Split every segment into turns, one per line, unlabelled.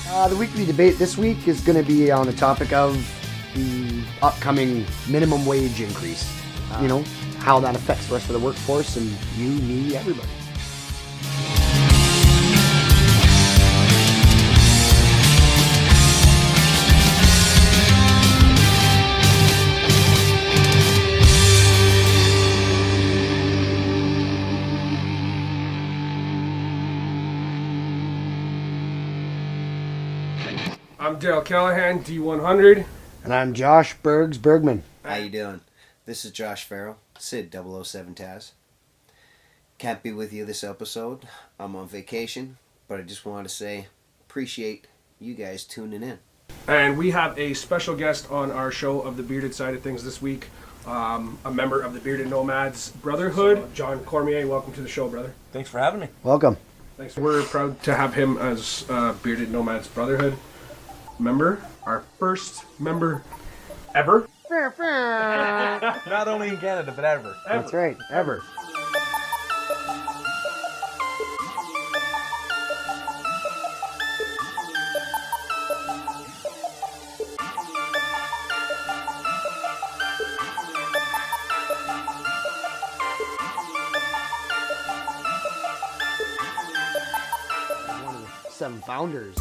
The weekly debate this week is going to be on the topic of the upcoming minimum wage increase. How that affects the rest of the workforce and you, me, everybody.
I'm Dale Callahan, D100.
And I'm Josh Bergman.
How you doing? This is Josh Farrell, Sid 007 Taz. Can't be with you this episode. I'm on vacation, but I just want to say appreciate you guys tuning in.
And we have a special guest on our show of the bearded side of things this week. A member of the Bearded Nomads Brotherhood, John Cormier. Welcome to the show, brother.
Thanks for having me.
Welcome.
Thanks. We're proud to have him as Bearded Nomads Brotherhood member. Our first member ever.
Not only in Canada, but ever.
That's right, ever. One of the 7 founders.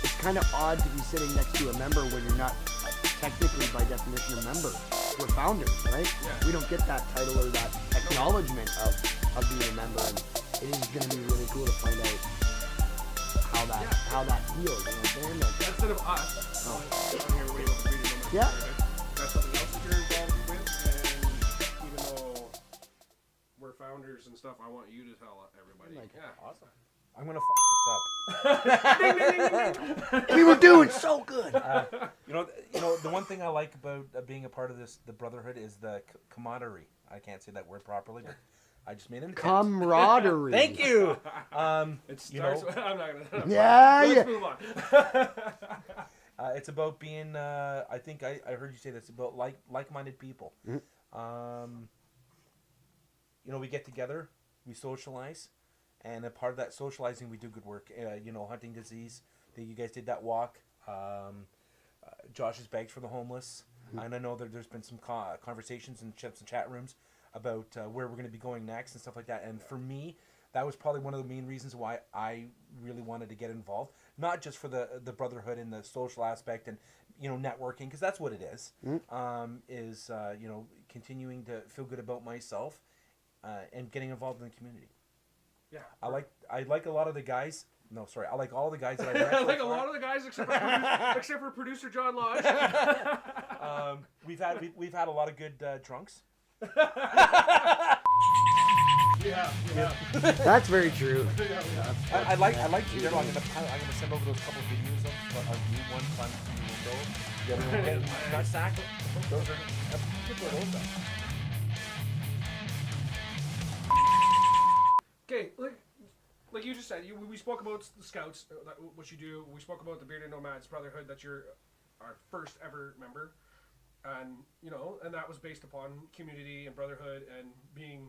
It's kind of odd to be sitting next to a member when you're not technically, by definition, a member. We're founders, right?
Yeah.
We don't get that title or that acknowledgement of being a member, and it is going to be really cool to find out how that feels. You know what I'm saying? Like,
Instead of us, on here way over Bearded Nomads
Yeah.
Brotherhood, that's something else that you're involved with. And even though we're founders and stuff, I want you to tell everybody.
Like,
yeah.
Awesome. I'm gonna fuck this up.
we were doing so good.
You know, the one thing I like about being a part of the Brotherhood is the camaraderie. I can't say that word properly, but I just made an attempt.
Camaraderie.
Thank you.
It starts with, I'm not gonna.
Yeah.
Let's move on.
It's about being. I think I heard you say this about like-minded people.
Mm-hmm.
We get together, we socialize. And a part of that socializing, we do good work. Hunting disease. You guys did that walk. Josh's bags for the homeless. Mm-hmm. And I know that there's been some conversations in some chat rooms about where we're going to be going next and stuff like that. And for me, that was probably one of the main reasons why I really wanted to get involved. Not just for the brotherhood and the social aspect and networking, because that's what it is. Mm-hmm. Continuing to feel good about myself and getting involved in the community.
Yeah.
I like a lot of the guys. No, sorry. I like all the guys that I've met.
I like a lot of the guys except for producer John Lodge.
We've had a lot of good drunks.
Yeah.
That's very true.
I like you. I'm gonna send over those couple of videos of you. One fun window. The other one getting nut sack. Those are those up.
Okay, like you just said, we spoke about the Scouts, what you do. We spoke about the Bearded Nomads Brotherhood, that you're our first ever member, and and that was based upon community and brotherhood and being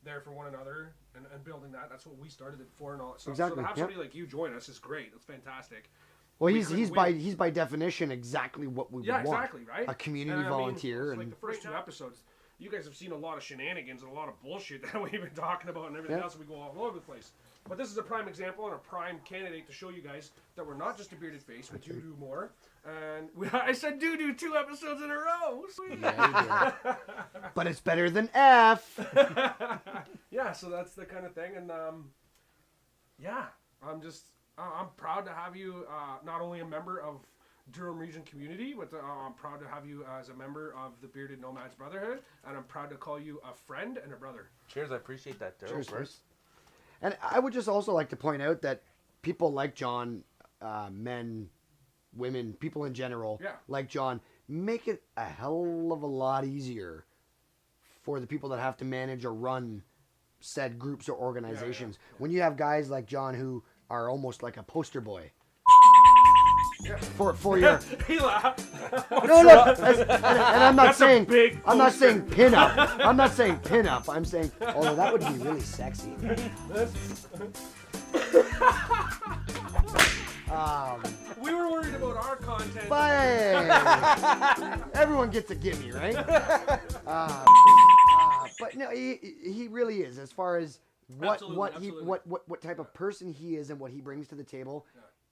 there for one another and building that. That's what we started it for and all that stuff.
Exactly.
So to have somebody like you join us is great. It's fantastic.
Well, he's by definition exactly what we would want.
Yeah, exactly, right?
A community volunteer.
Like the first 2 episodes, you guys have seen a lot of shenanigans and a lot of bullshit that we've been talking about and everything else. We go all over the place. But this is a prime example and a prime candidate to show you guys that we're not just a bearded face. We do more. And I said do 2 episodes in a row. Sweet.
Yeah, you did. But it's better than F.
Yeah, so that's the kind of thing. And I'm proud to have you not only a member of Durham Region community, but I'm proud to have you as a member of the Bearded Nomads Brotherhood, and I'm proud to call you a friend and a brother.
Cheers, I appreciate that, Daryl.
Cheers. And I would just also like to point out that people like John, men, women, people in general, like John, make it a hell of a lot easier for the people that have to manage or run said groups or organizations. When you have guys like John who are almost like a poster boy. For your
He laughed.
no, and I'm not saying pinup. I'm not saying pinup. I'm saying, oh, that would be really sexy.
about our content.
But everyone gets a gimme, right? But no, he really is. As far as what type of person he is and what he brings to the table,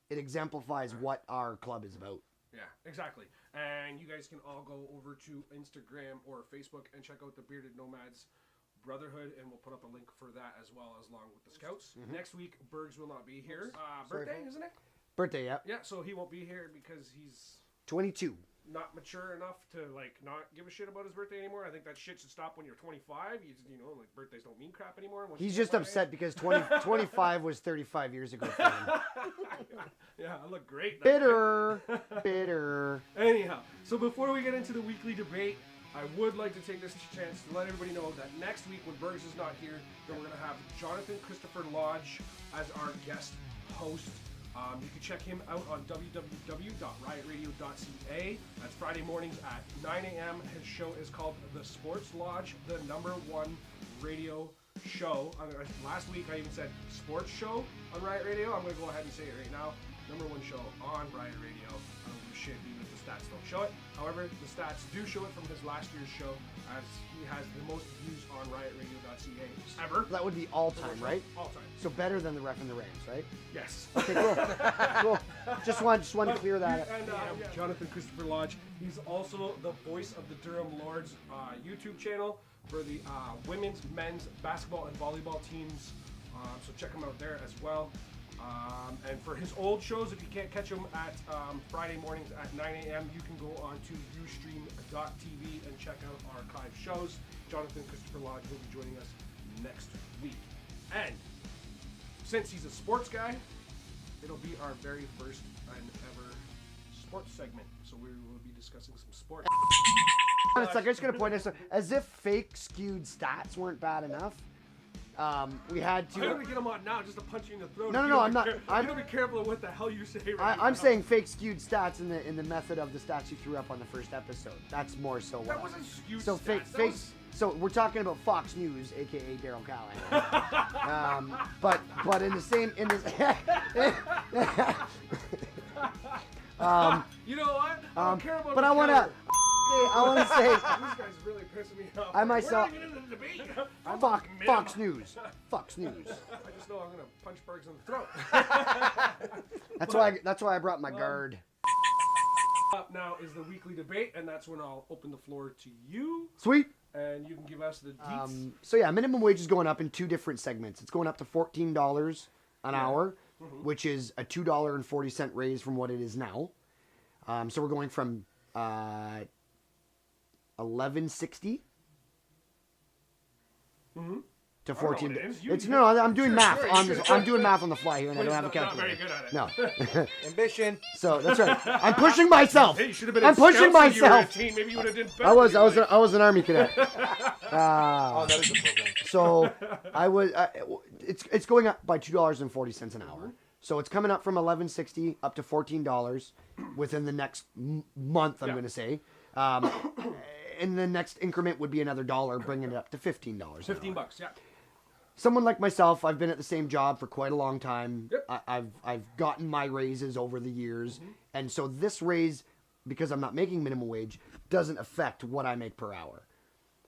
it exemplifies what our club is about.
Yeah, exactly. And you guys can all go over to Instagram or Facebook and check out the Bearded Nomads Brotherhood, and we'll put up a link for that as well, as long with the Scouts. Next week, Bergs will not be here. Birthday, isn't it?
Birthday, yeah.
Yeah, so he won't be here because he's
22.
not mature enough to like not give a shit about his birthday anymore. I think that shit should stop when you're 25. You know, like birthdays don't mean crap anymore.
He's just upset because 25 was 35 years ago for him.
Yeah, I look great.
Bitter.
Anyhow, so before we get into the weekly debate, I would like to take this chance to let everybody know that next week when Bergs is not here, then we're going to have Jonathan Christopher Lodge as our guest host. You can check him out on www.riotradio.ca. That's Friday mornings at 9 a.m. His show is called The Sports Lodge, the #1 radio show. Last week I even said sports show on Riot Radio. I'm going to go ahead and say it right now. #1 show on Riot Radio. I don't give a shit even if the stats don't show it. However, the stats do show it from his last year's show, as he has the most views on riotradio.ca ever.
That would be all time, right?
All time.
So better than the Ref and the Rams, right?
Yes.
Okay, cool. Just wanted to clear that up.
And Jonathan Christopher Lodge. He's also the voice of the Durham Lords YouTube channel for the women's, men's basketball and volleyball teams. So check him out there as well. And for his old shows, if you can't catch him at Friday mornings at 9 a.m., you can go on to ustream.tv and check out archive shows. Jonathan Christopher Lodge will be joining us next week. And since he's a sports guy, it'll be our very first and ever sports segment. So we will be discussing some sports.
It's like, I'm just going to point this out. As if fake skewed stats weren't bad enough. We had to.
I'm going to get him on now just to punch you in the throat.
No, I'm not.
I'm going to be careful of what the hell you say right now.
I'm saying fake skewed stats in the method of the stats you threw up on the first episode. That's more so what.
That wasn't skewed
so
stats.
fake. So we're talking about Fox News, aka Daryl Callahan. But in the same
you know what? I don't care about.
But I want to say.
This guy's really pissing me off.
I myself.
We're not even in the debate.
Fox News. Fox News.
I just know I'm gonna punch Bergs in the throat.
That's why I brought my guard.
Up now is the weekly debate, and that's when I'll open the floor to you.
Sweet.
And you can give us the deets.
So yeah, minimum wage is going up in two different segments. It's going up to $14 an hour, which is a $2.40 raise from what it is now. So we're going from $11.60 to 14. I'm doing math on this. I'm doing math on the fly here, and I don't have a calculator.
Not very good at it.
No.
Ambition.
So that's right. I'm pushing myself.
Hey, you should have been.
I'm pushing myself.
Maybe you would have done better.
I was an Army cadet.
Oh, that is a program.
So I was. It's going up by $2.40 an hour. So it's coming up from $11.60 up to $14 within the next month. I'm going to say. And the next increment would be another $1, bringing it up to $15.
$15, yeah.
Someone like myself, I've been at the same job for quite a long time.
Yep.
I've gotten my raises over the years, and so this raise, because I'm not making minimum wage, doesn't affect what I make per hour,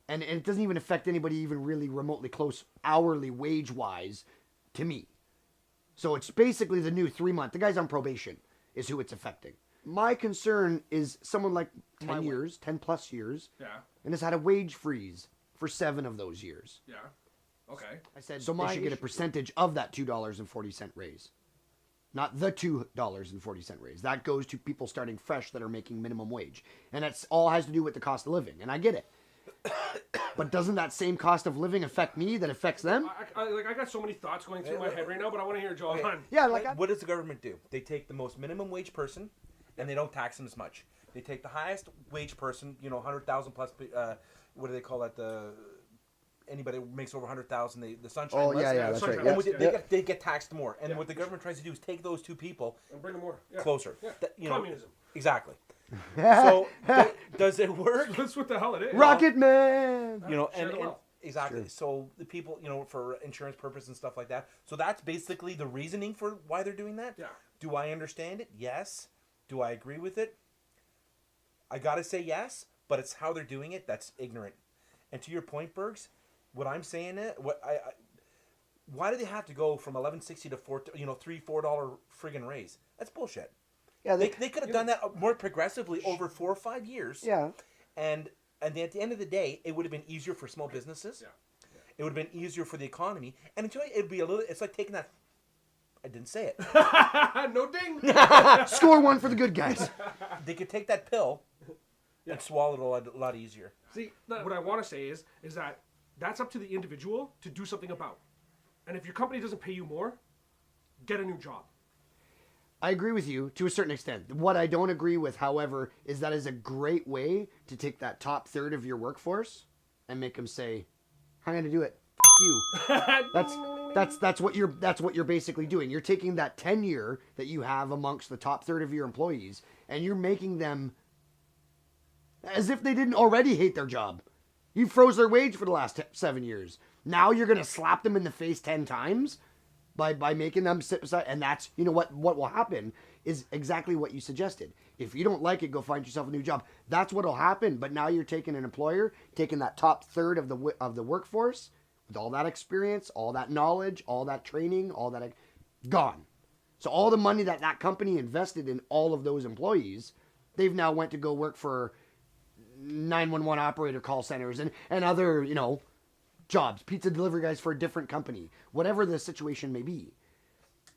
and it doesn't even affect anybody even really remotely close hourly wage wise to me. So it's basically the new 3 month. The guy's on probation is who it's affecting. My concern is someone like 10 plus years, and has had a wage freeze for 7 of those years.
Yeah. Okay.
I said so they should get a percentage of that $2.40 raise. Not the $2.40 raise. That goes to people starting fresh that are making minimum wage. And that's all has to do with the cost of living. And I get it. But doesn't that same cost of living affect me that affects them?
I got so many thoughts going through my head right now, but I want to hear Joel.
Yeah,
what does the government do? They take the most minimum wage person, and they don't tax them as much. They take the highest wage person, 100,000 plus. What do they call that? Anybody who makes over 100,000, the sunshine.
Oh yeah, that's right.
They get taxed more, and what the government tries to do is take those two people
and bring them more
closer.
Yeah. Communism.
Exactly. So does it work?
That's what the hell it is.
Rocket Man.
And exactly. Sure. So the people, for insurance purposes and stuff like that. So that's basically the reasoning for why they're doing that.
Yeah.
Do I understand it? Yes. Do I agree with it? I gotta say yes, but it's how they're doing it that's ignorant. And to your point, Bergs, what I'm saying is, why do they have to go from $11.60 to $3-4 friggin' raise? That's bullshit.
Yeah,
they could have done that more progressively over 4 or 5 years.
Yeah.
And at the end of the day, it would have been easier for small businesses.
Yeah.
It would have been easier for the economy. And it'd be it's like taking that. I didn't say it.
No ding.
Score one for the good guys.
They could take that pill and swallow it a lot easier.
See, what I want to say is that that's up to the individual to do something about. And if your company doesn't pay you more, get a new job.
I agree with you to a certain extent. What I don't agree with, however, is that is a great way to take that top third of your workforce and make them say, "I'm going to do it. F you." That's what you're basically doing. You're taking that tenure that you have amongst the top third of your employees, and you're making them as if they didn't already hate their job. You froze their wage for the last 7 years. Now you're going to slap them in the face 10 times by making them sit beside. And that's, what will happen is exactly what you suggested. If you don't like it, go find yourself a new job. That's what will happen. But now you're taking an employer, taking that top third of the workforce with all that experience, all that knowledge, all that training, all that gone. So all the money that company invested in all of those employees, they've now went to go work for 911 operator call centers and other, jobs, pizza delivery guys for a different company, whatever the situation may be.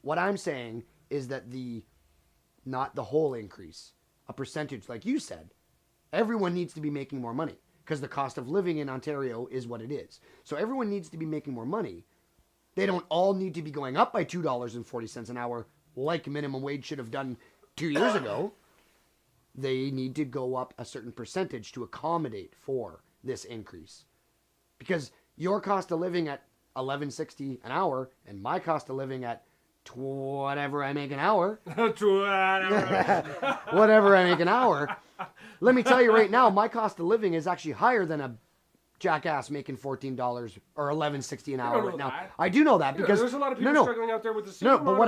What I'm saying is that not the whole increase, a percentage, like you said, everyone needs to be making more money because the cost of living in Ontario is what it is. So everyone needs to be making more money. They don't all need to be going up by $2.40 an hour like minimum wage should have done 2 years ago. They need to go up a certain percentage to accommodate for this increase. Because your cost of living at $11.60 an hour and my cost of living at whatever I make an hour. Whatever I make an hour. Let me tell you right now, my cost of living is actually higher than a jackass making $14 or $11.60 an hour right now.
That.
I do know that because
there's a lot of people struggling out there with the same
but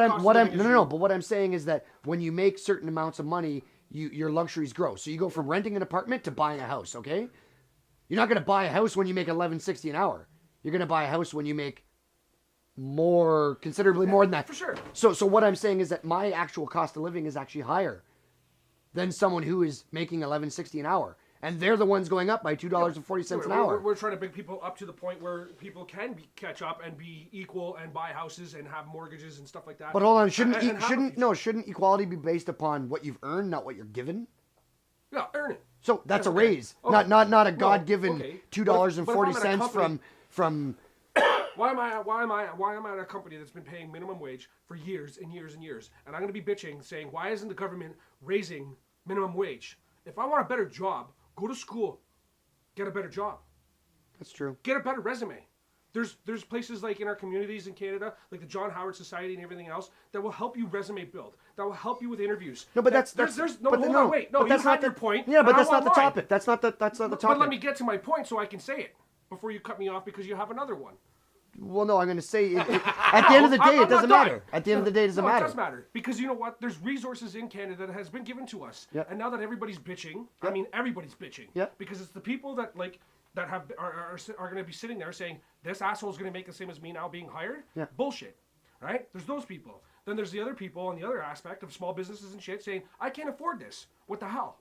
what I'm saying is that when you make certain amounts of money, your luxuries grow. So you go from renting an apartment to buying a house, okay? You're not going to buy a house when you make $11.60 an hour. You're going to buy a house when you make considerably more than that.
For sure.
So what I'm saying is that my actual cost of living is actually higher than someone who is making $11.60 an hour. And they're the ones going up by $2.40 an hour.
We're trying to bring people up to the point where people can catch up and be equal and buy houses and have mortgages and stuff like that.
But hold on, shouldn't equality be based upon what you've earned, not what you're given?
Yeah, earn it.
So that's a raise, not a God-given $2.40 from.
Why am I at a company that's been paying minimum wage for years and years and years, and I'm going to be bitching saying why isn't the government raising minimum wage? If I want a better job, go to school, get a better job.
That's true.
Get a better resume. There's places like in our communities in Canada, like the John Howard Society and everything else, that will help you resume build. That will help you with interviews.
No, but that's
not your point.
Yeah, but that's not the topic. That's not the topic.
But let me get to my point so I can say it before you cut me off because you have another one.
Well, no, I'm going to say at the end of the day, it doesn't matter. At the end of the day, it doesn't matter.
It does matter because you know what? There's resources in Canada that has been given to us, and now that everybody's bitching, I mean everybody's bitching, because it's the people that are going to be sitting there saying this asshole is going to make the same as me now being hired. Yeah. Bullshit, right? There's those people. Then there's the other people on the other aspect of small businesses and shit saying I can't afford this. What the hell?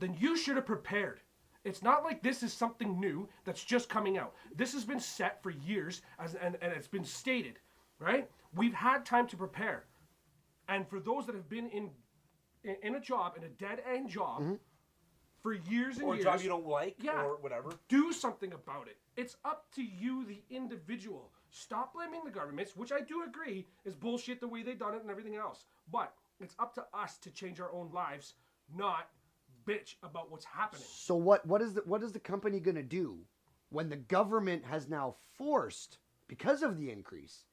Then you should have prepared. It's not like this is something new that's just coming out. This has been set for years, and it's been stated, right? We've had time to prepare. And for those that have been in a job, in a dead-end job, for years and years...
Or a job you don't like, or whatever.
Do something about it. It's up to you, the individual. Stop blaming the governments, which I do agree is bullshit the way they've done it and everything else. But it's up to us to change our own lives, not... bitch about what's happening.
So what is the company going to do when the government has now forced, because of the increase,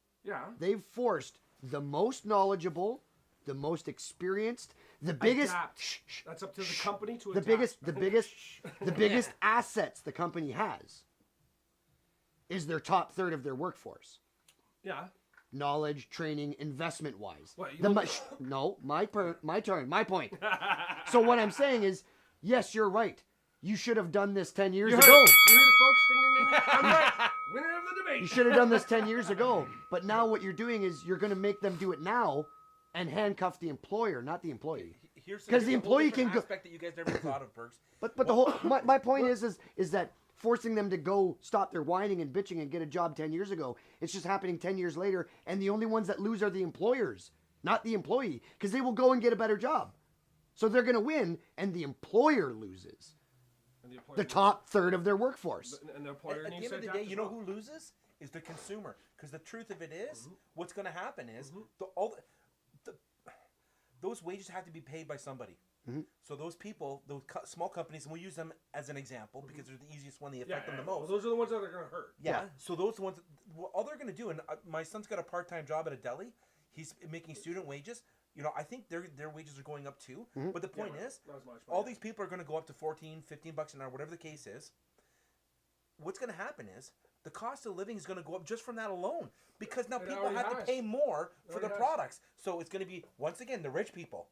they've forced the most knowledgeable, the most experienced, the biggest.
That's up to the company to
adapt. The biggest assets the company has is their top third of their workforce.
Yeah.
knowledge, training, investment wise.
What, you
The
look-
no, my turn, my point. So what I'm saying is, yes, you're right. You should have done this 10 years
You
ago.
heard it, folks. Ding, ding, ding. I'm right. Winner of the debate.
You should have done this 10 years ago. But now what you're doing is you're going to make them do it now and handcuff the employer, not the employee. Because the employee can go.
Aspect that you guys never thought of, Bergs.
But the whole my point is that forcing them to go stop their whining and bitching and get a job 10 years ago, it's just happening 10 years later, and the only ones that lose are the employers, not the employee, because they will go and get a better job. So they're going to win, and the employer loses.
And the employer
The top third of their workworce.
And the employer
At the
needs
end
to
of the
adapt
day,
as
you know
well.
who loses is the consumer. Because the truth of it is, what's going to happen is those wages have to be paid by somebody. So those people, those small companies, and we'll use them as an example because they're the easiest one. They affect them the most.
Well, those are the ones that are going to hurt.
Yeah. So those ones, all they're going to do, and my son's got a part-time job at a deli. He's making student wages. You know, I think their wages are going up too. But the point is,
not as much, but
all
yeah.
these people are going to go up to $14, $15 an hour, whatever the case is. What's going to happen is the cost of living is going to go up just from that alone because now
It
people
already
have to
has.
pay more for the
already has.
products. So it's going to be, once again, the rich people,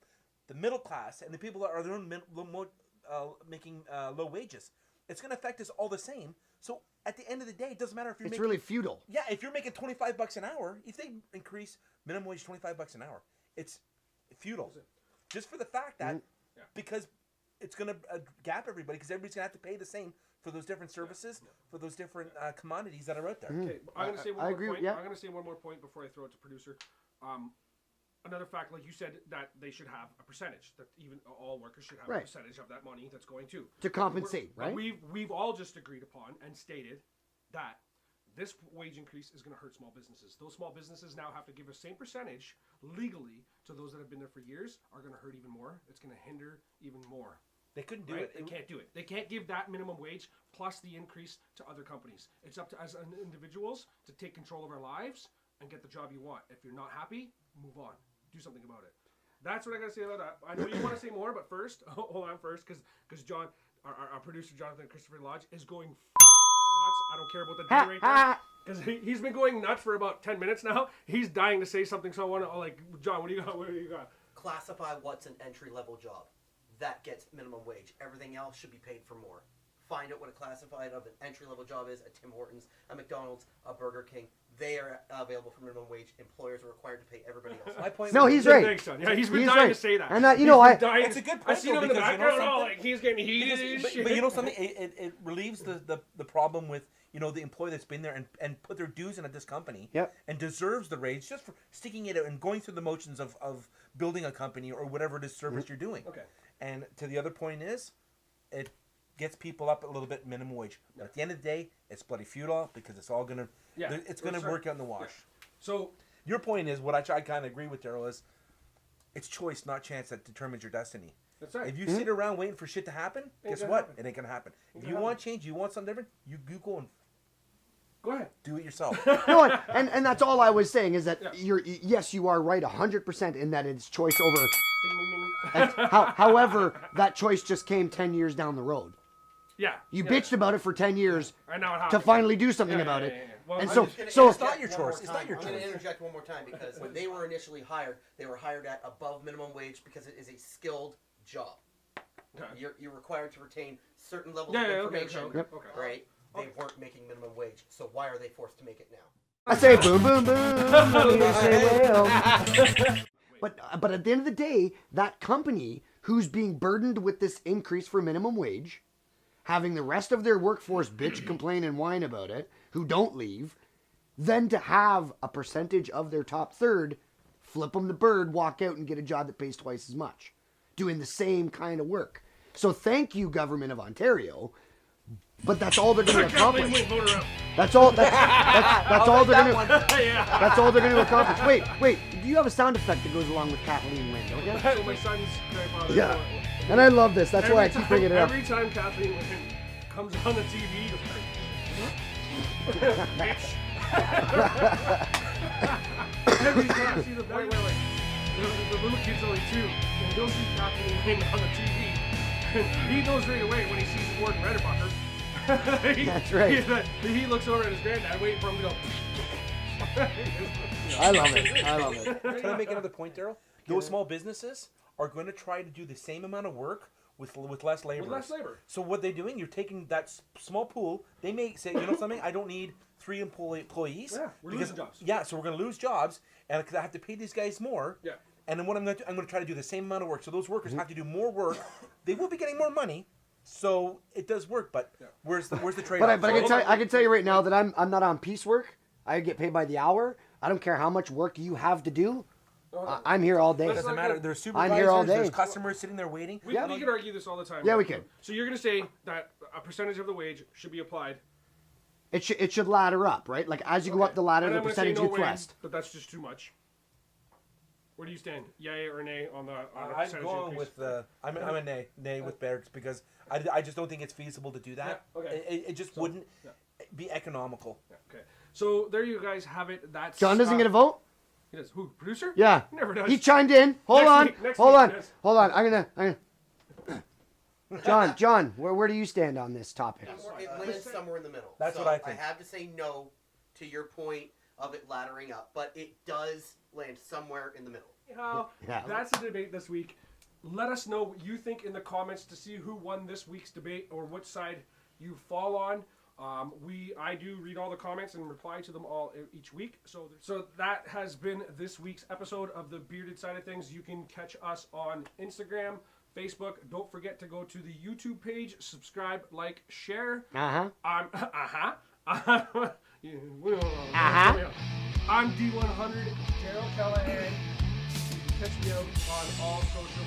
the middle class, and the people that are making low wages. It's going to affect us all the same. So at the end of the day, it doesn't matter if you're
It's
making...
really futile.
Yeah, if you're making $25 an hour, if they increase minimum wage $25 an hour, it's futile. Just for the fact that, because it's going to gap everybody, because everybody's going to have to pay the same for those different services, for those different commodities that are out there.
Okay, I'm going to say one
I
more
agree,
point.
yeah.
I'm going to say one more point before I throw it to producer. Another fact, like you said, that they should have a percentage. That even all workers should have a
Right.
percentage of that money that's going
To compensate,
But
right?
We've all just agreed upon and stated that this wage increase is going to hurt small businesses. Those small businesses now have to give a same percentage legally to those that have been there for years. Are going to hurt even more. It's going to hinder even more.
They couldn't do
Right?
it.
They can't do it. They can't give that minimum wage plus the increase to other companies. It's up to us as individuals to take control of our lives and get the job you want. If you're not happy, move on. Do something about it. That's what I got to say about that. I know you want to say more, but first, hold on first, because John, our producer Jonathan Christopher Lodge is going nuts. I don't care about the day right now. Because he's been going nuts for about 10 minutes now. He's dying to say something, so I want to, like, John, what do you got? What do you got?
Classify what's an entry-level job. That gets minimum wage. Everything else should be paid for more. Find out what a classified of an entry-level job is at Tim Hortons, a McDonald's, a Burger King. They are available for minimum wage. Employers are required to pay everybody else.
My point
No,
was-
he's right.
Thanks, son. Yeah, he's been
He's
dying
right.
to say that.
And you know,
He's been
I
dying
It's a good
I
point,
seen
though,
him in the
because you know
background.
something?
Like he's getting heated.
But you know something? It relieves the problem with, you know, the employee that's been there and put their dues in at this company
Yep.
and deserves the raise just for sticking it out and going through the motions of building a company or whatever it is service you're doing.
Okay.
And to the other point is, it gets people up a little bit minimum wage. But at the end of the day, it's bloody futile because it's all gonna it's gonna
sure.
work out in the wash.
Yeah. So
Your point is what I kind of agree with Daryl is, it's choice, not chance, that determines your destiny.
that's right.
If you sit around waiting for shit to happen, guess
gonna
what?
happen.
It ain't gonna happen. If
gonna
you want change, you want something different, you go and
Go ahead.
do it yourself.
no, and that's all I was saying is that
Yeah.
yes, you are right 100% in that it's choice over.
Ding, ding, ding.
However, that choice just came 10 years down the road.
Yeah.
You
yeah.
bitched about it for 10 years
And now it
to
happened.
finally do something
Yeah,
about
yeah,
it.
yeah, yeah. Well,
And
I'm
so,
just gonna
so
interject
It's not your
one more
choice. It's
time.
not your
I'm going to
choice.
interject one more time because when they were initially hired, they were hired at above minimum wage because it is a skilled job.
Okay.
You're required to retain certain levels
Yeah,
of
yeah, okay,
information,
okay, okay.
right? They weren't making minimum wage, so why are they forced to make it now?
I say boom, boom, boom. You say well. But at the end of the day, that company who's being burdened with this increase for minimum wage, having the rest of their workforce bitch, complain, and whine about it, who don't leave, then to have a percentage of their top third flip them the bird, walk out and get a job that pays twice as much, doing the same kind of work. So thank you, government of Ontario, but that's all they're going to
Kathleen
accomplish.
Wynne, vote her out.
That's all. That's all they're going to.
Yeah.
That's all they're going to accomplish. Wait. Do you have a sound effect that goes along with Kathleen Wynne, don't you?
So my son's grandfather.
Yeah. And I love this. That's why I keep bringing it up.
Every time Kathleen Wynne comes on the TV, he goes, bitch. Every time I see the wait. The little kid's only 2, and he'll see Kathleen Wynne on the TV. He knows right away when he sees Gordon Rederbacher.
That's right.
He looks over at his granddad, waiting for him to go.
I love it. I love it.
Can I make another point, Daryl? Those small businesses are going to try to do the same amount of work with less labor.
With less labor.
So what they're doing, you're taking that small pool. They may say, you know something, I don't need 3 employees.
Yeah, we're losing jobs.
Yeah, so we're going to lose jobs, and because I have to pay these guys more.
Yeah.
And then what I'm going to try to do the same amount of work. So those workers have to do more work. They will be getting more money. So it does work, but where's the trade-off?
But I can tell you right now that I'm not on piecework. I get paid by the hour. I don't care how much work you have to do. I'm here all day.
It doesn't matter. There's supervisors,
I'm here all day.
there's customers sitting there waiting.
We can argue this all the time.
Yeah, we can.
So you're going to say that a percentage of the wage should be applied.
It should ladder up, right? Like as you go up the ladder,
And
the
I'm gonna say
percentage
no
you
way,
thrust.
but that's just too much. Where do you stand? Yay or nay on the
I'm
percentage
going
increase?
with I'm a nay with Barracks because I just don't think it's feasible to do that.
Yeah, okay.
It just wouldn't be economical.
Yeah, okay. So there you guys have it. That's
John doesn't get a vote.
He does. Who? Producer?
Yeah,
He never does.
he chimed in. Hold
Next
on.
week, yes.
I'm gonna. John, where do you stand on this topic?
It lands somewhere in the middle.
That's
So
what I think.
I have to say no to your point of it laddering up, but it does land somewhere in the middle.
Anyhow,
Yeah.
that's the debate this week. Let us know what you think in the comments to see who won this week's debate or which side you fall on. I do read all the comments and reply to them all each week. So that has been this week's episode of the Bearded Side of Things. You can catch us on Instagram, Facebook. Don't forget to go to the YouTube page, subscribe, like, share. I'm D100, Daryl Callahan. Catch me out on all social.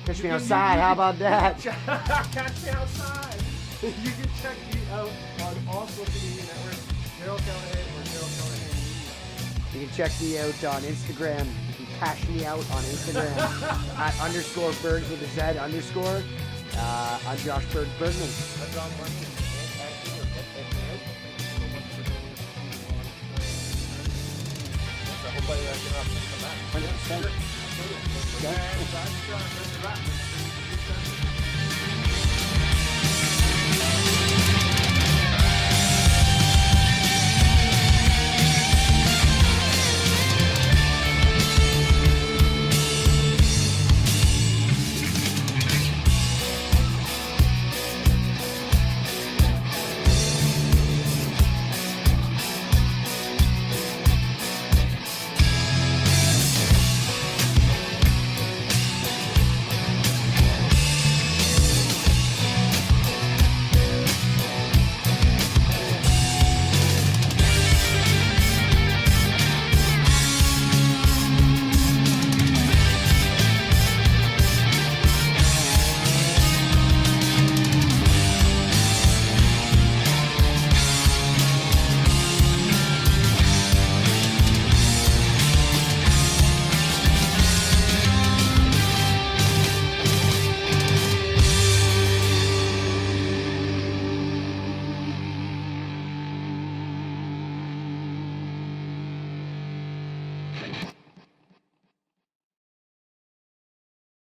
Catch me outside. How about that?
Catch me outside. You can check me out on all social media networks, Daryl Callahan or Daryl Callahan Media.
You can check me out on Instagram. You can cash me out on Instagram at _Bergs with a Z _. I'm Josh Bergman.
I'm John Martin. I hope I get off from that.
100%. Okay.
That's a wrap.